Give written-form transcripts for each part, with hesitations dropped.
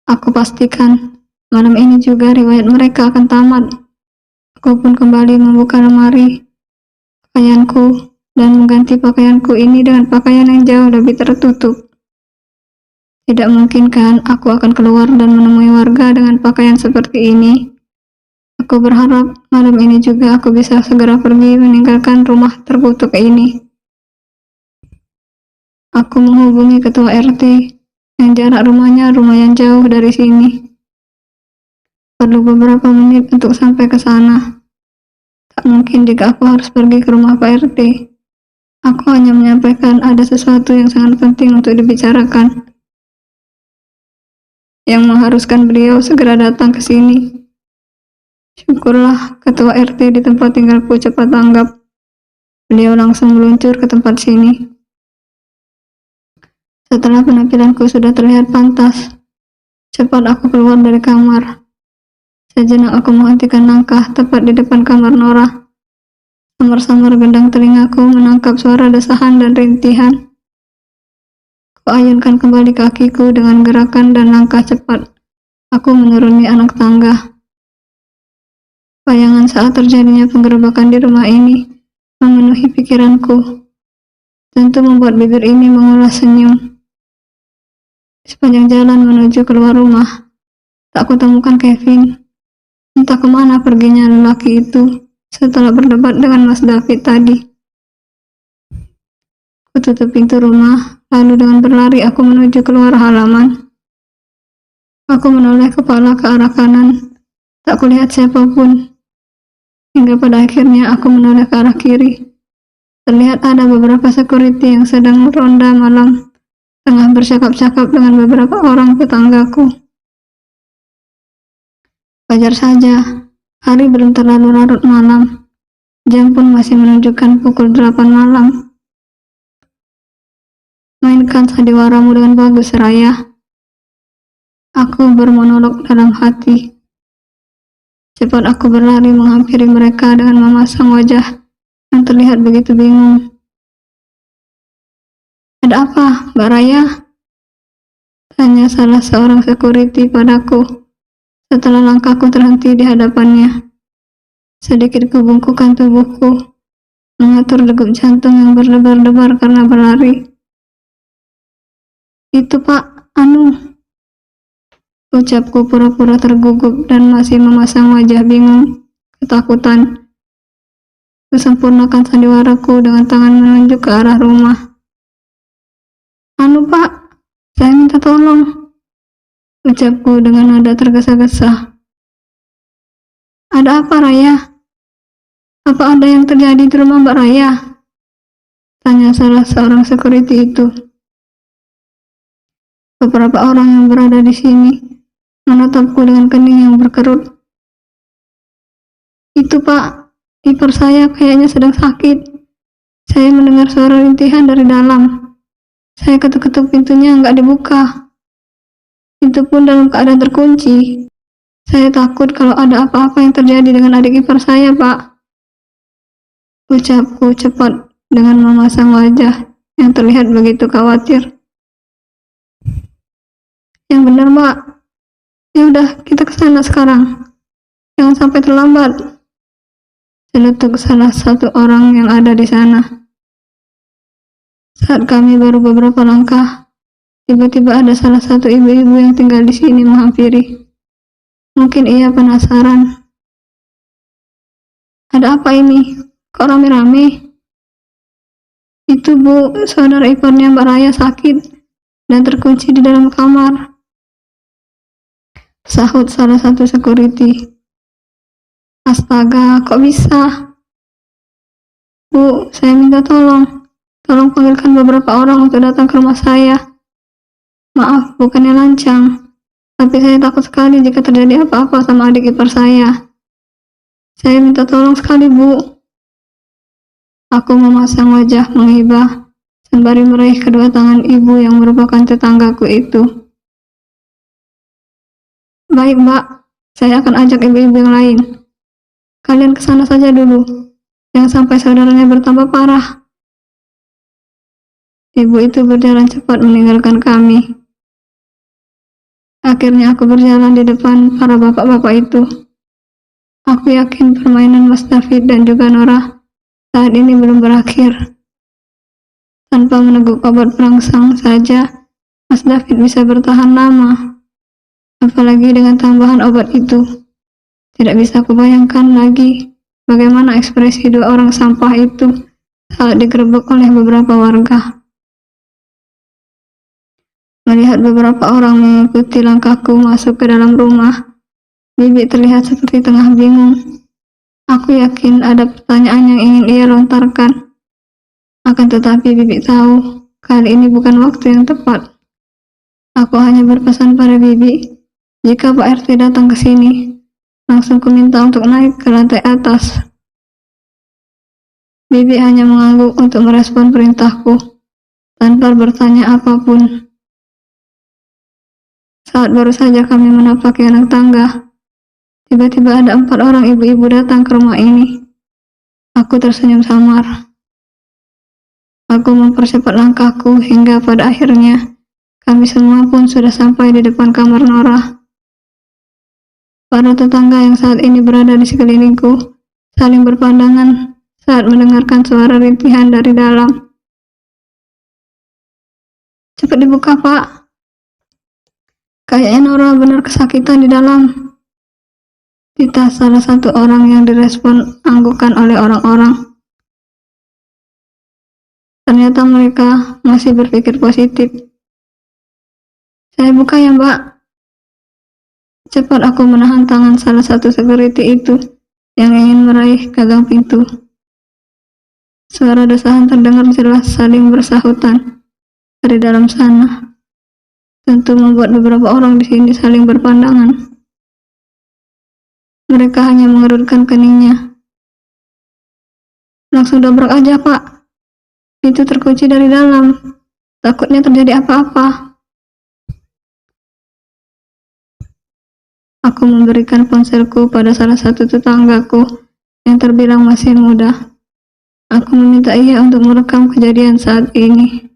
Aku pastikan malam ini juga riwayat mereka akan tamat. Aku pun kembali membuka lemari pakaianku dan mengganti pakaianku ini dengan pakaian yang jauh lebih tertutup. Tidak mungkin kan aku akan keluar dan menemui warga dengan pakaian seperti ini. Aku berharap malam ini juga aku bisa segera pergi meninggalkan rumah terkutuk ini. Aku menghubungi ketua RT yang jarak rumahnya lumayan jauh dari sini. Perlu beberapa menit untuk sampai ke sana. Tak mungkin jika aku harus pergi ke rumah Pak RT. Aku hanya menyampaikan ada sesuatu yang sangat penting untuk dibicarakan, yang mengharuskan beliau segera datang ke sini. Syukurlah ketua RT di tempat tinggalku cepat tanggap. Beliau langsung meluncur ke tempat sini. Setelah penampilanku sudah terlihat pantas, cepat aku keluar dari kamar. Sejenak aku menghentikan langkah tepat di depan kamar Nora. Samar-samar gendang telingaku menangkap suara desahan dan rintihan. Kuayunkan kembali kakiku dengan gerakan dan langkah cepat. Aku menuruni anak tangga. Bayangan saat terjadinya penggerebekan di rumah ini memenuhi pikiranku. Tentu membuat bibir ini mengulas senyum. Di sepanjang jalan menuju keluar rumah, tak kutemukan Kevin. Entah kemana perginya lelaki itu setelah berdebat dengan Mas David tadi. Kututup pintu rumah, lalu dengan berlari aku menuju keluar halaman. Aku menoleh kepala ke arah kanan, tak kulihat siapapun. Hingga pada akhirnya aku menoleh ke arah kiri. Terlihat ada beberapa security yang sedang ronda malam, tengah bercakap-cakap dengan beberapa orang tetanggaku. Wajar saja, hari belum terlalu larut malam. Jam pun masih menunjukkan pukul 8 malam. Mainkan sandiwaramu dengan bagus, Raya. Aku bermonolog dalam hati. Cepat aku berlari menghampiri mereka dengan memasang wajah yang terlihat begitu bingung. Ada apa, Mbak Raya? Tanya salah seorang security padaku setelah langkahku terhenti di hadapannya. Sedikit kubungkukkan tubuhku, mengatur degup jantung yang berdebar-debar karena berlari. Itu Pak, ucapku pura-pura tergugup dan masih memasang wajah bingung, ketakutan. Kusempurnakan sandiwaraku dengan tangan menunjuk ke arah rumah. Pak, saya minta tolong, ucapku dengan nada tergesa-gesa. Ada apa, Raya? Apa ada yang terjadi di rumah Mbak Raya? Tanya salah seorang security itu. Beberapa orang yang berada di sini menatapku dengan kening yang berkerut. Itu Pak, ipar saya kayaknya sedang sakit. Saya mendengar suara rintihan dari dalam. Saya ketuk-ketuk pintunya nggak dibuka. Pintu pun dalam keadaan terkunci. Saya takut kalau ada apa-apa yang terjadi dengan adik ipar saya, Pak. Ucapku cepat dengan memasang wajah yang terlihat begitu khawatir. Yang benar, Mbak. Ya udah, kita ke sana sekarang. Jangan sampai terlambat. Celetuk salah satu orang yang ada di sana. Saat kami baru beberapa langkah, tiba-tiba ada salah satu ibu-ibu yang tinggal di sini menghampiri. Mungkin ia penasaran. Ada apa ini? Kok rame-rame? Itu Bu, saudara iparnya Mbak Raya sakit dan terkunci di dalam kamar, sahut salah satu security. Astaga, kok bisa? Bu, saya minta tolong panggilkan beberapa orang untuk datang ke rumah saya. Maaf, bukannya lancang, tapi saya takut sekali jika terjadi apa-apa sama adik ipar saya. Saya minta tolong sekali, Bu. Aku memasang wajah menghibah sembari meraih kedua tangan ibu yang merupakan tetanggaku itu. Baik, Mbak, saya akan ajak ibu-ibu yang lain. Kalian kesana saja dulu, jangan sampai saudaranya bertambah parah. Ibu itu berjalan cepat meninggalkan kami. Akhirnya aku berjalan di depan para bapak-bapak itu. Aku yakin permainan Mas David dan juga Nora saat ini belum berakhir. Tanpa meneguk obat perangsang saja, Mas David bisa bertahan lama. Apalagi dengan tambahan obat itu. Tidak bisa kubayangkan lagi bagaimana ekspresi dua orang sampah itu saat digerebek oleh beberapa warga. Melihat beberapa orang mengikuti langkahku masuk ke dalam rumah, Bibi terlihat seperti tengah bingung. Aku yakin ada pertanyaan yang ingin ia lontarkan. Akan tetapi Bibi tahu, kali ini bukan waktu yang tepat. Aku hanya berpesan pada Bibi, jika Pak RT datang ke sini, langsung kuminta untuk naik ke lantai atas. Bibi hanya mengangguk untuk merespon perintahku, tanpa bertanya apapun. Saat baru saja kami menapaki anak tangga, tiba-tiba ada 4 orang ibu-ibu datang ke rumah ini. Aku tersenyum samar. Aku mempercepat langkahku hingga pada akhirnya kami semua pun sudah sampai di depan kamar Nora. Para tetangga yang saat ini berada di sekelilingku saling berpandangan saat mendengarkan suara rintihan dari dalam. Cepat dibuka, Pak. Kayaknya Nora benar kesakitan di dalam. Tita salah satu orang yang direspon anggukan oleh orang-orang. Ternyata mereka masih berpikir positif. Saya buka ya, Mbak. Cepat aku menahan tangan salah satu security itu yang ingin meraih gagang pintu. Suara desahan terdengar jelas saling bersahutan dari dalam sana. Tentu membuat beberapa orang di sini saling berpandangan. Mereka hanya mengerutkan keningnya. Langsung dobrak aja, Pak. Itu terkunci dari dalam. Takutnya terjadi apa-apa. Aku memberikan ponselku pada salah satu tetanggaku yang terbilang masih muda. Aku meminta ia untuk merekam kejadian saat ini.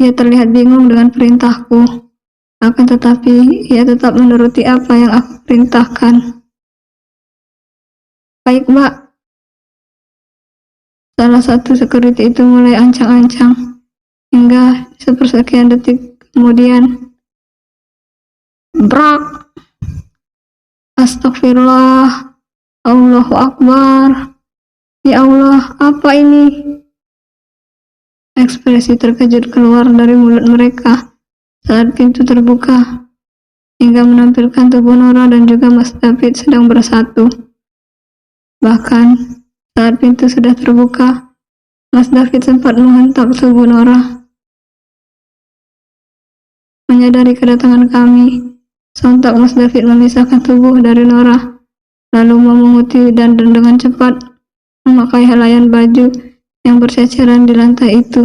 Ia terlihat bingung dengan perintahku. Akan tetapi, ia tetap menuruti apa yang aku perintahkan. Baik, Mbak. Salah satu security itu mulai ancang-ancang. Hingga sepersekian detik kemudian, brak. Astagfirullah. Allahu Akbar. Ya Allah, apa ini? Ekspresi terkejut keluar dari mulut mereka saat pintu terbuka, hingga menampilkan tubuh Nora dan juga Mas David sedang bersatu. Bahkan, saat pintu sudah terbuka, Mas David sempat menghentak tubuh Nora. Menyadari kedatangan kami, sontak Mas David memisahkan tubuh dari Nora, lalu memunguti dan dengan cepat memakai helaian baju yang berceceran di lantai itu.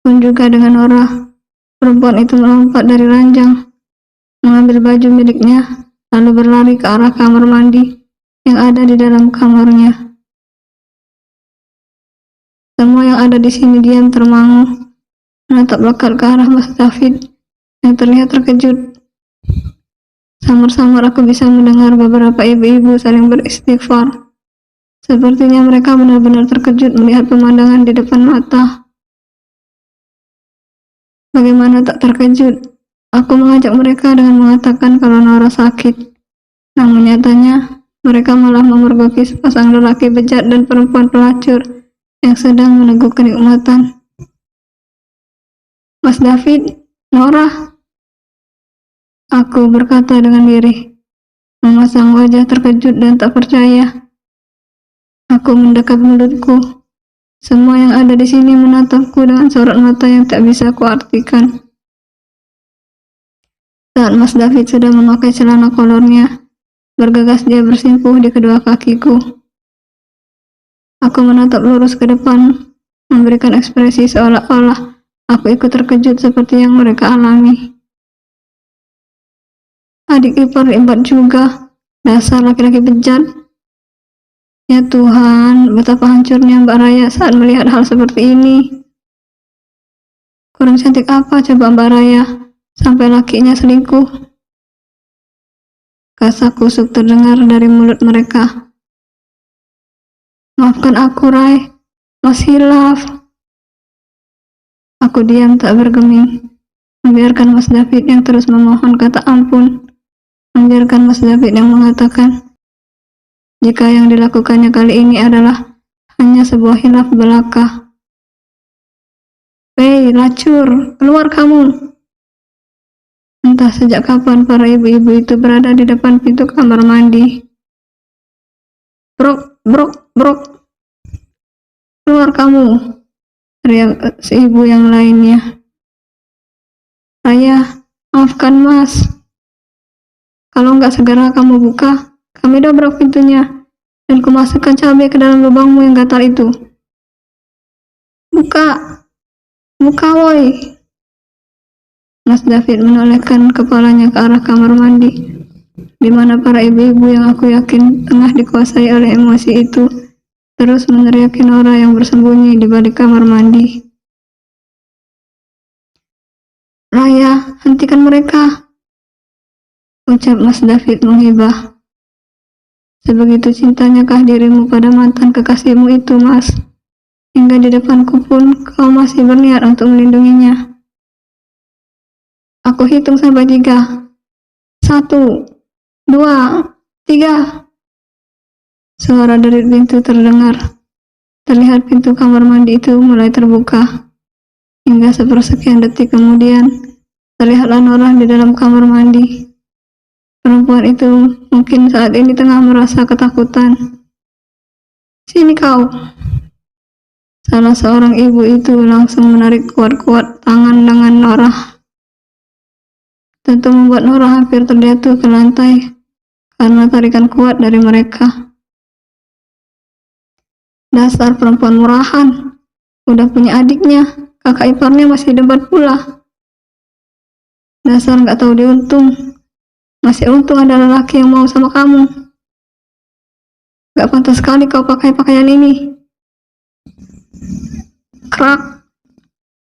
Pun juga dengan Nora, perempuan itu melompat dari ranjang, mengambil baju miliknya, lalu berlari ke arah kamar mandi yang ada di dalam kamarnya. Semua yang ada di sini diam termangu, menatap lekat ke arah Mas David yang terlihat terkejut. Samar-samar aku bisa mendengar beberapa ibu-ibu saling beristighfar. Sepertinya mereka benar-benar terkejut melihat pemandangan di depan mata. Bagaimana tak terkejut? Aku mengajak mereka dengan mengatakan kalau Nora sakit. Namun nyatanya, mereka malah memergoki sepasang lelaki bejat dan perempuan pelacur yang sedang meneguk kenikmatan. Mas David, Nora, aku berkata dengan diri, memasang wajah terkejut dan tak percaya. Aku mendekat mulutku. Semua yang ada di sini menatapku dengan sorot mata yang tak bisa kuartikan. Saat Mas David sudah memakai celana kolornya, bergegas dia bersimpuh di kedua kakiku. Aku menatap lurus ke depan, memberikan ekspresi seolah-olah aku ikut terkejut seperti yang mereka alami. Adik ipar hebat juga, dasar laki-laki bejat. Ya Tuhan, betapa hancurnya Mbak Raya saat melihat hal seperti ini. Kurang cantik apa coba Mbak Raya, sampai lakinya selingkuh? Kasak kusuk terdengar dari mulut mereka. Maafkan aku, Rai. Mas hilaf. Aku diam tak bergeming, membiarkan Mas David yang terus memohon kata ampun, membiarkan Mas David yang mengatakan jika yang dilakukannya kali ini adalah hanya sebuah hilaf belaka. Hei, lacur, keluar kamu. Entah sejak kapan para ibu-ibu itu berada di depan pintu kamar mandi. Brok, brok, brok. Keluar kamu, teriak si ibu yang lainnya. Raya, maafkan Mas. Kalau nggak segera kamu buka, kami dobrak pintunya dan kumasukkan cabai ke dalam lubangmu yang gatal itu. Buka, buka woi. Mas David menolehkan kepalanya ke arah kamar mandi, di mana para ibu-ibu yang aku yakin tengah dikuasai oleh emosi itu terus meneriaki Nora yang bersembunyi di balik kamar mandi. Raya, hentikan mereka, ucap Mas David menghibah. Sebegitu cintanya kah dirimu pada mantan kekasihmu itu, Mas? Hingga di depanku pun kau masih berniat untuk melindunginya. Aku hitung sampai 3. 1, 2, 3. Suara dari pintu terdengar. Terlihat pintu kamar mandi itu mulai terbuka. Hingga sepersekian detik kemudian, terlihatlah Nora di dalam kamar mandi. Perempuan itu mungkin saat ini tengah merasa ketakutan. Sini kau. Salah seorang ibu itu langsung menarik kuat-kuat tangan dengan Nora. Tentu membuat Nora hampir terjatuh ke lantai karena tarikan kuat dari mereka. Dasar perempuan murahan, udah punya adiknya, kakak iparnya masih debat pula. Dasar nggak tahu diuntung, masih untung ada lelaki yang mau sama kamu. Gak pantas sekali kau pakai pakaian ini. Krak,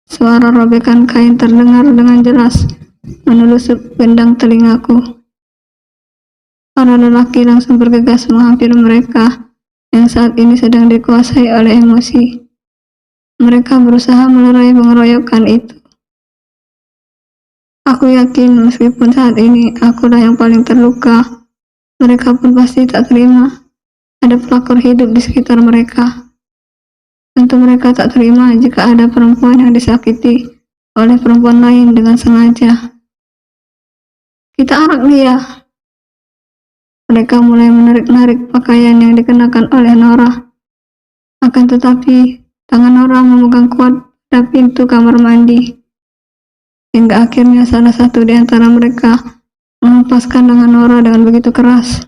suara robekan kain terdengar dengan jelas menelusup gendang telingaku. Para lelaki langsung bergegas menghampiri mereka yang saat ini sedang dikuasai oleh emosi. Mereka berusaha melerai pengeroyokan itu. Aku yakin meskipun saat ini akulah yang paling terluka, mereka pun pasti tak terima ada pelakor hidup di sekitar mereka. Tentu mereka tak terima jika ada perempuan yang disakiti oleh perempuan lain dengan sengaja. Kita arak dia. Mereka mulai menarik-narik pakaian yang dikenakan oleh Nora. Akan tetapi, tangan Nora memegang kuat pada pintu kamar mandi. Hingga akhirnya salah satu di antara mereka menghempaskan tangan Nora dengan begitu keras.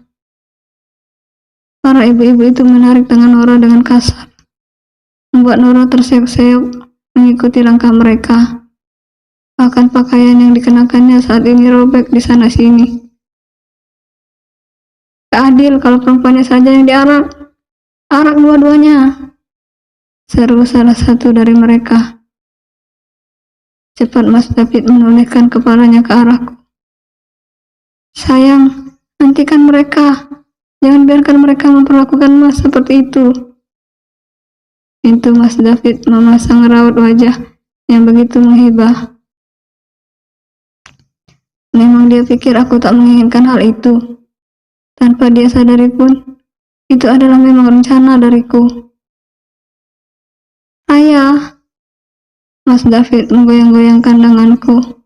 Para ibu-ibu itu menarik tangan Nora dengan kasar, membuat Nora terseok-seok mengikuti langkah mereka. Bahkan pakaian yang dikenakannya saat ini robek di sana-sini. Tak adil kalau perempuannya saja yang diarak. Arak dua-duanya, seru salah satu dari mereka. Cepat Mas David menolehkan kepalanya ke arahku. Sayang, hentikan mereka. Jangan biarkan mereka memperlakukan Mas seperti itu. Pintu Mas David memasang raut wajah yang begitu menghibah. Memang dia pikir aku tak menginginkan hal itu. Tanpa dia sadari pun, itu adalah memang rencana dariku. Ayah, Mas David menggoyang-goyangkan tanganku.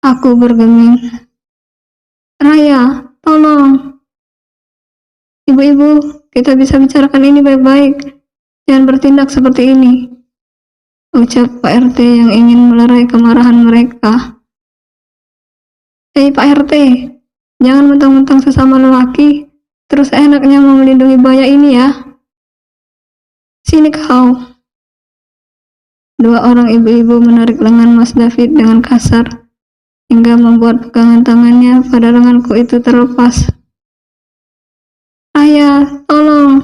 Aku bergeming. Raya, tolong. Ibu-ibu, kita bisa bicarakan ini baik-baik. Jangan bertindak seperti ini, ucap Pak RT yang ingin melerai kemarahan mereka. Hei Pak RT, jangan mentang-mentang sesama lelaki, terus enaknya mau melindungi buaya ini ya. Sini kau. Dua orang ibu-ibu menarik lengan Mas David dengan kasar, hingga membuat pegangan tangannya pada lenganku itu terlepas. Ayah, tolong.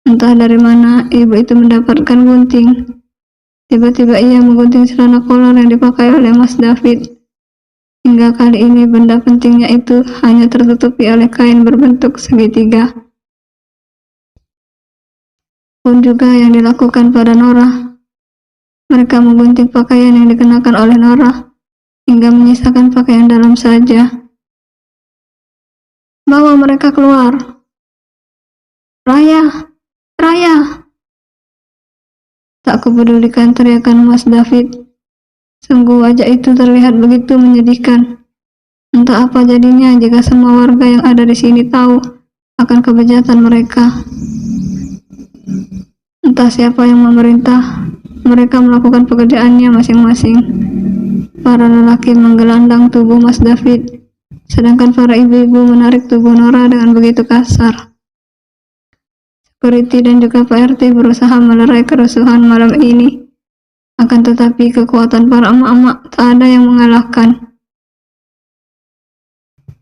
Entah dari mana ibu itu mendapatkan gunting. Tiba-tiba ia menggunting celana kolor yang dipakai oleh Mas David. Hingga kali ini benda pentingnya itu hanya tertutupi oleh kain berbentuk segitiga. Pun juga yang dilakukan pada Nora. Mereka menggunting pakaian yang dikenakan oleh Nora, hingga menyisakan pakaian dalam saja. Bawa mereka keluar. Raya! Raya! Tak kupedulikan teriakan Mas David. Sungguh wajah itu terlihat begitu menyedihkan. Entah apa jadinya jika semua warga yang ada di sini tahu akan kebejatan mereka. Entah siapa yang memerintah, mereka melakukan pekerjaannya masing-masing. Para lelaki menggelandang tubuh Mas David, sedangkan para ibu-ibu menarik tubuh Nora dengan begitu kasar. Security dan juga Pak RT berusaha melerai kerusuhan malam ini. Akan tetapi kekuatan para emak-emak tak ada yang mengalahkan.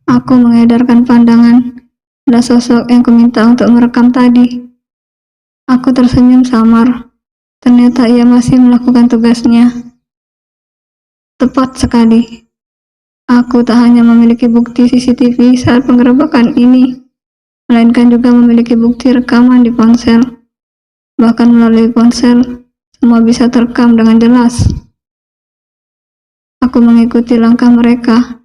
Aku mengedarkan pandangan pada sosok yang kuminta untuk merekam tadi. Aku tersenyum samar. Ternyata ia masih melakukan tugasnya. Tepat sekali. Aku tak hanya memiliki bukti CCTV saat penggerebekan ini, melainkan juga memiliki bukti rekaman di ponsel. Bahkan melalui ponsel, semua bisa terekam dengan jelas. Aku mengikuti langkah mereka.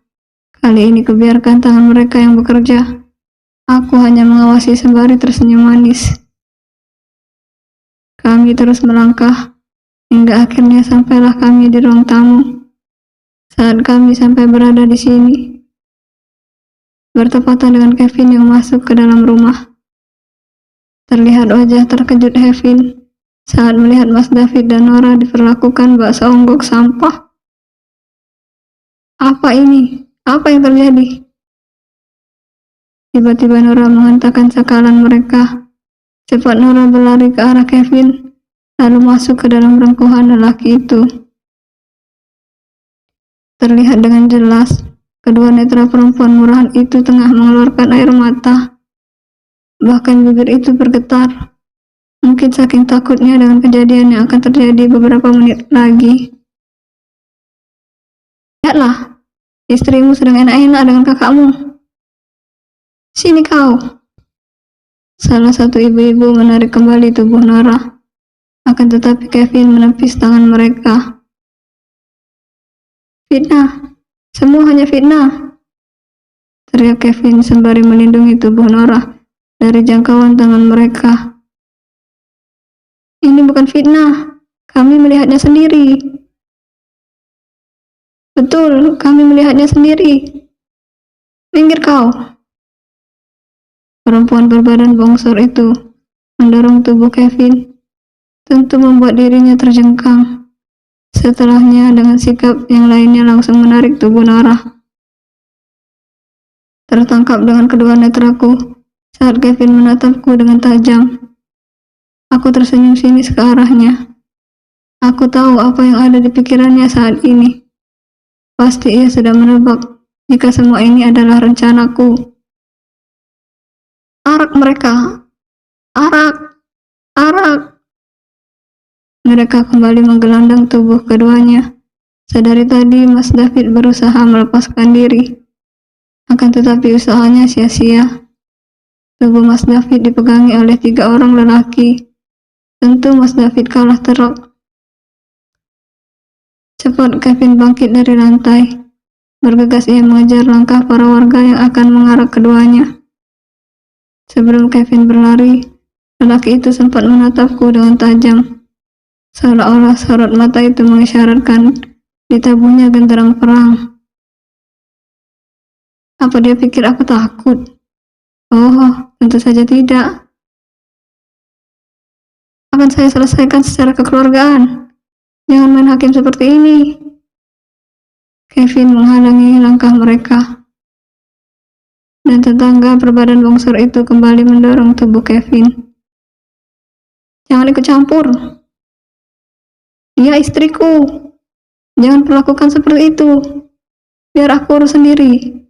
Kali ini kubiarkan tangan mereka yang bekerja. Aku hanya mengawasi sembari tersenyum manis. Kami terus melangkah, hingga akhirnya sampailah kami di ruang tamu. Saat kami sampai berada di sini, bertepatan dengan Kevin yang masuk ke dalam rumah. Terlihat wajah terkejut Kevin saat melihat Mas David dan Nora diperlakukan bak seonggok sampah. Apa ini? Apa yang terjadi? Tiba-tiba Nora menghentakkan cakalan mereka. Cepat Nora berlari ke arah Kevin, lalu masuk ke dalam rengkuhan lelaki itu. Terlihat dengan jelas, kedua netra perempuan murahan itu tengah mengeluarkan air mata. Bahkan bibir itu bergetar. Mungkin saking takutnya dengan kejadian yang akan terjadi beberapa menit lagi. Lihatlah, istrimu sedang enak-enak dengan kakakmu. Sini kau. Salah satu ibu-ibu menarik kembali tubuh Nora. Akan tetapi Kevin menepis tangan mereka. Fitnah, semua hanya fitnah. Teriak Kevin sembari melindungi tubuh Nora dari jangkauan tangan mereka. Ini bukan fitnah, kami melihatnya sendiri. Betul, kami melihatnya sendiri. Minggir kau. Perempuan berbadan bongsor itu mendorong tubuh Kevin, tentu membuat dirinya terjengkang. Setelahnya dengan sikap yang lainnya langsung menarik tubuh Nora. Tertangkap dengan kedua netraku saat Kevin menatapku dengan tajam. Aku tersenyum sinis ke arahnya. Aku tahu apa yang ada di pikirannya saat ini. Pasti ia sudah menebak jika semua ini adalah rencanaku. Arak mereka! Arak! Arak! Mereka kembali menggelandang tubuh keduanya. Sedari tadi Mas David berusaha melepaskan diri. Akan tetapi usahanya sia-sia. Tubuh Mas David dipegangi oleh 3 orang lelaki. Tentu Mas David kalah telak. Cepat Kevin bangkit dari lantai. Bergegas ia mengejar langkah para warga yang akan mengarak keduanya. Sebelum Kevin berlari, lelaki itu sempat menatapku dengan tajam. Seolah-olah sorot mata itu mengisyaratkan ditabuhnya genderang perang. Apa dia pikir aku takut? Oh, tentu saja tidak. Akan saya selesaikan secara kekeluargaan. Jangan main hakim seperti ini. Kevin menghalangi langkah mereka. Dan tetangga berbadan bongsor itu kembali mendorong tubuh Kevin. Jangan ikut campur. Dia istriku. Jangan perlakukan seperti itu. Biar aku urus sendiri.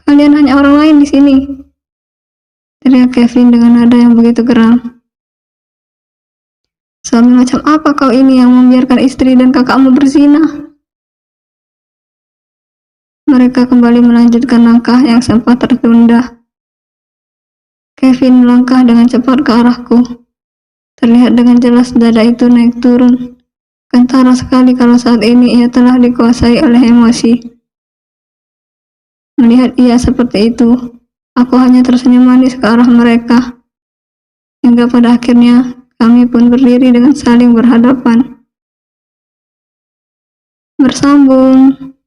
Kalian hanya orang lain di sini. Teriak Kevin dengan nada yang begitu geram. Suami macam apa kau ini yang membiarkan istri dan kakakmu berzina? Mereka kembali melanjutkan langkah yang sempat tertunda. Kevin melangkah dengan cepat ke arahku. Terlihat dengan jelas dada itu naik turun. Kentara sekali kalau saat ini ia telah dikuasai oleh emosi. Melihat ia seperti itu, aku hanya tersenyum manis ke arah mereka. Hingga pada akhirnya kami pun berdiri dengan saling berhadapan. Bersambung.